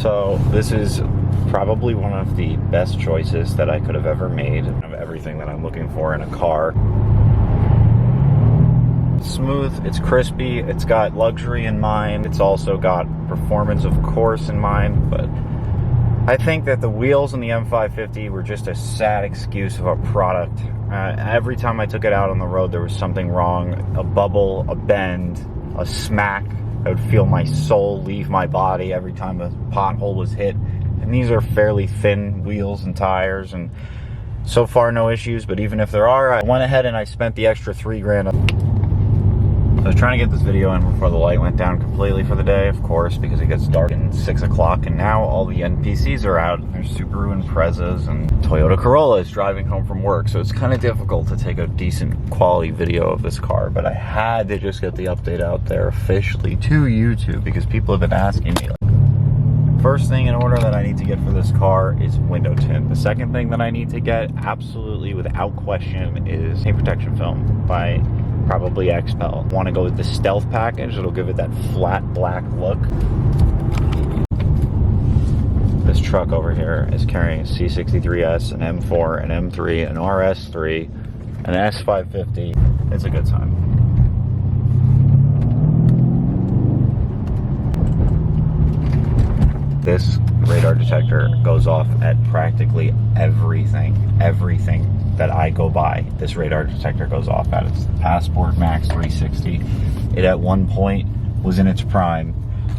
So this is probably one of the best choices that I could have ever made of everything that I'm looking for in a car. It's smooth, it's crispy, it's got luxury in mind, it's also got performance of course in mind, but I think that the wheels in the M550 were just a sad excuse of a product. Every time I took it out on the road there was something wrong, a bubble, a bend, a smack. I would feel my soul leave my body every time a pothole was hit. And these are fairly thin wheels and tires, and so far no issues, but even if there are, I went ahead and I spent the extra $3,000. I was trying to get this video in before the light went down completely for the day, of course, because it gets dark at 6 o'clock, and now all the NPCs are out. There's Subaru Imprezas and Toyota Corollas driving home from work, so it's kind of difficult to take a decent quality video of this car, but I had to just get the update out there officially to YouTube because people have been asking me. First thing in order that I need to get for this car is window tint. The second thing that I need to get, absolutely without question, is paint protection film by probably XPEL. Want to go with the Stealth package, it'll give it that flat black look. This truck over here is carrying a C63S, an M4, an M3, an RS3, an S550. It's a good time. This radar detector goes off at practically everything that I go by. This radar detector goes off at. It's the Passport Max 360. It at one point was in its prime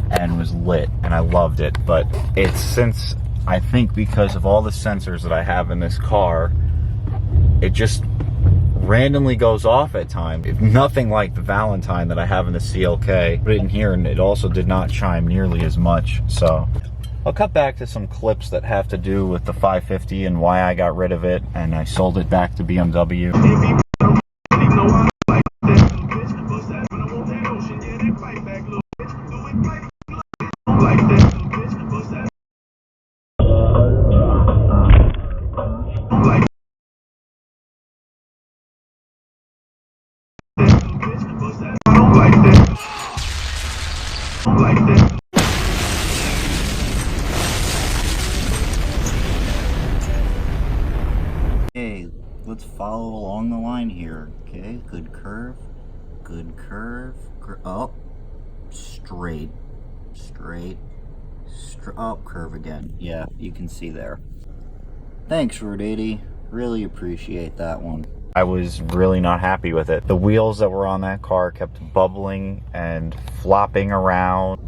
and was lit, and I loved it, but it's since, I think because of all the sensors that I have in this car, it just randomly goes off at times. It's nothing like the Valentine that I have in the CLK. Put it in here and it also did not chime nearly as much, so I'll cut back to some clips that have to do with the 550 and why I got rid of it and I sold it back to BMW. Okay, let's follow along the line here. Okay, good curve, oh, straight, oh, curve again. Yeah, you can see there. Thanks, Route 80. Really appreciate that one. I was really not happy with it. The wheels that were on that car kept bubbling and flopping around.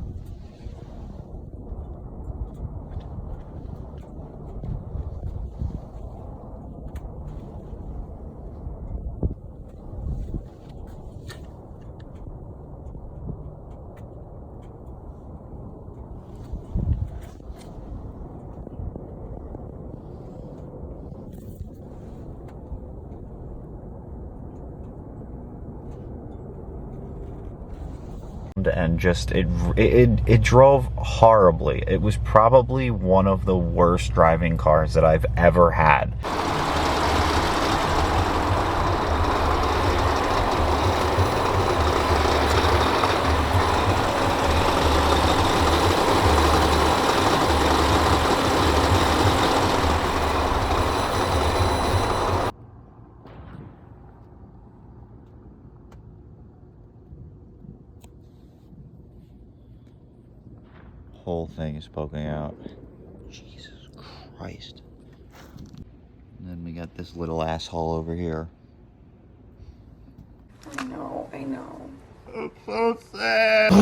And just it drove horribly. It was probably one of the worst driving cars that I've ever had. Whole thing is poking out. Jesus Christ. And then we got this little asshole over here. I know. It's so sad.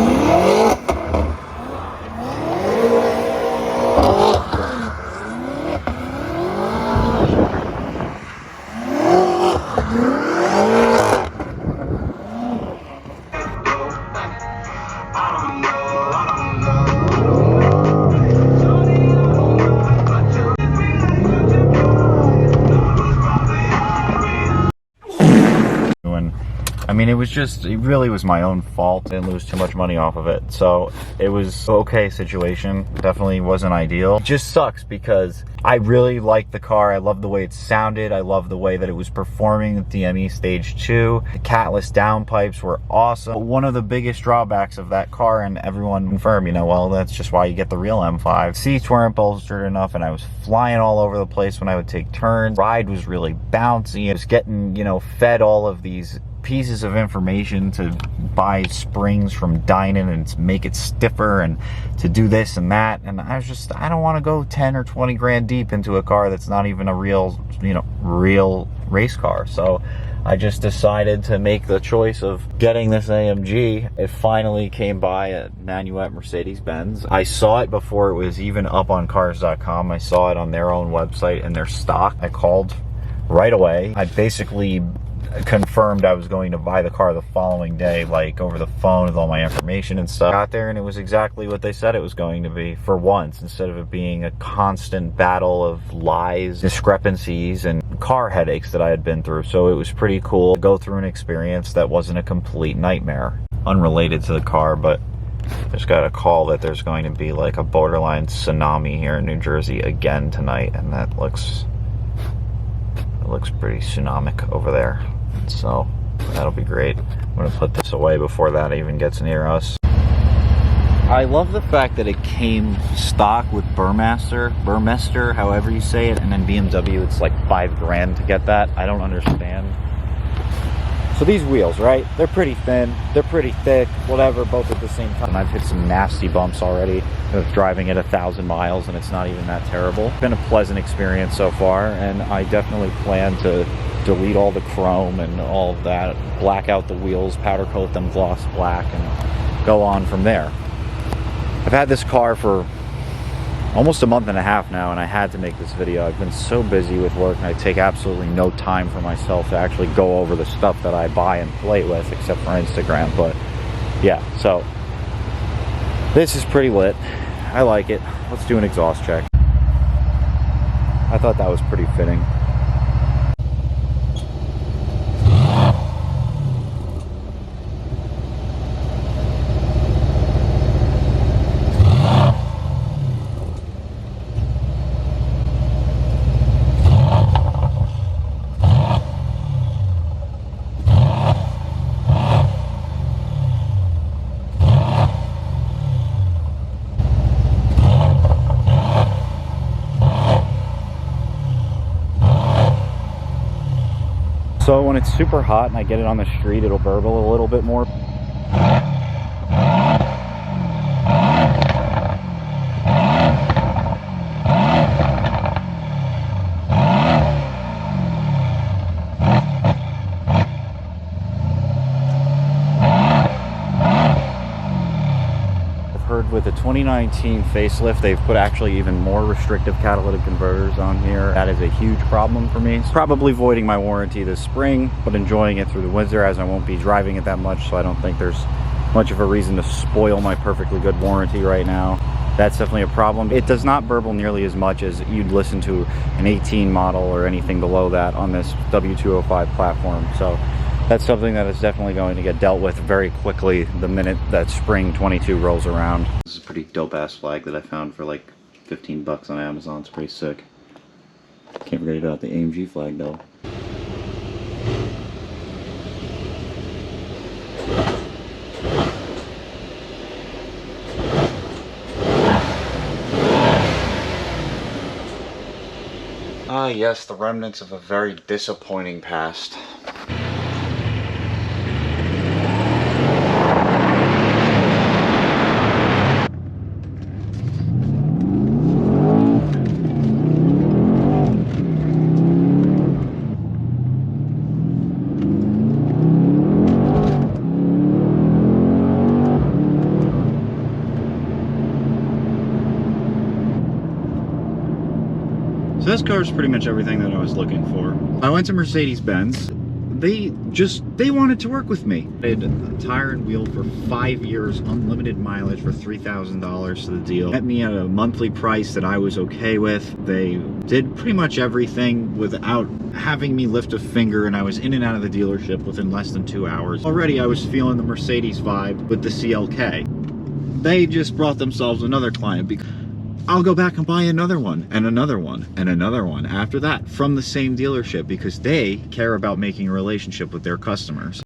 mean, it really was my own fault. I didn't lose too much money off of it. So it was okay situation. Definitely wasn't ideal. It just sucks because I really liked the car. I loved the way it sounded. I loved the way that it was performing at DME Stage 2. The catless downpipes were awesome. But one of the biggest drawbacks of that car, and everyone confirmed, you know, well, that's just why you get the real M5. Seats weren't bolstered enough, and I was flying all over the place when I would take turns. Ride was really bouncy. I was getting, you know, fed all of these pieces of information to buy springs from Dynon and make it stiffer and to do this and that, and I was just, I don't want to go 10 or 20 grand deep into a car that's not even a real, you know, real race car. So I just decided to make the choice of getting this AMG. It finally came by at Nanuet Mercedes-Benz. I saw it before it was even up on cars.com. I saw it on their own website and their stock. I called right away. I basically confirmed I was going to buy the car the following day, like over the phone with all my information and stuff. Got there and it was exactly what they said it was going to be for once, instead of it being a constant battle of lies, discrepancies, and car headaches that I had been through. So it was pretty cool to go through an experience that wasn't a complete nightmare. Unrelated to the car, but just got a call that there's going to be like a borderline tsunami here in New Jersey again tonight, and it looks pretty tsunamic over there. So that'll be great. I'm gonna put this away before that even gets near us. I love the fact that it came stock with Burmester, however you say it, and then BMW, it's like 5 grand to get that. I don't understand. So these wheels, right? They're pretty thin, they're pretty thick, whatever, both at the same time. And I've hit some nasty bumps already of driving at 1,000 miles, and it's not even that terrible. It's been a pleasant experience so far, and I definitely plan to delete all the chrome and all of that, black out the wheels, powder coat them gloss black, and go on from there. I've had this car for almost a month and a half now, and I had to make this video. I've been so busy with work, and I take absolutely no time for myself to actually go over the stuff that I buy and play with, except for Instagram. But yeah, so this is pretty lit. I like it. Let's do an exhaust check. I thought that was pretty fitting. So when it's super hot and I get it on the street, it'll burble a little bit more. With the 2019 facelift, they've put actually even more restrictive catalytic converters on here. That is a huge problem for me. It's probably voiding my warranty this spring, but enjoying it through the winter, as I won't be driving it that much, so I don't think there's much of a reason to spoil my perfectly good warranty right now. That's definitely a problem. It does not burble nearly as much as you'd listen to an 18 model or anything below that on this W205 platform. So that's something that is definitely going to get dealt with very quickly the minute that spring 22 rolls around. This is a pretty dope ass flag that I found for like 15 bucks on Amazon. It's pretty sick. Can't forget about the AMG flag though. Ah yes, the remnants of a very disappointing past. So this car is pretty much everything that I was looking for. I went to Mercedes-Benz. they wanted to work with me. I had a tire and wheel for 5 years, unlimited mileage for $3,000 to the deal. Met me at a monthly price that I was okay with. They did pretty much everything without having me lift a finger, and I was in and out of the dealership within less than 2 hours. Already I was feeling the Mercedes vibe with the CLK. They just brought themselves another client because I'll go back and buy another one and another one and another one after that from the same dealership because they care about making a relationship with their customers.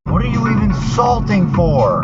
What are you even salting for?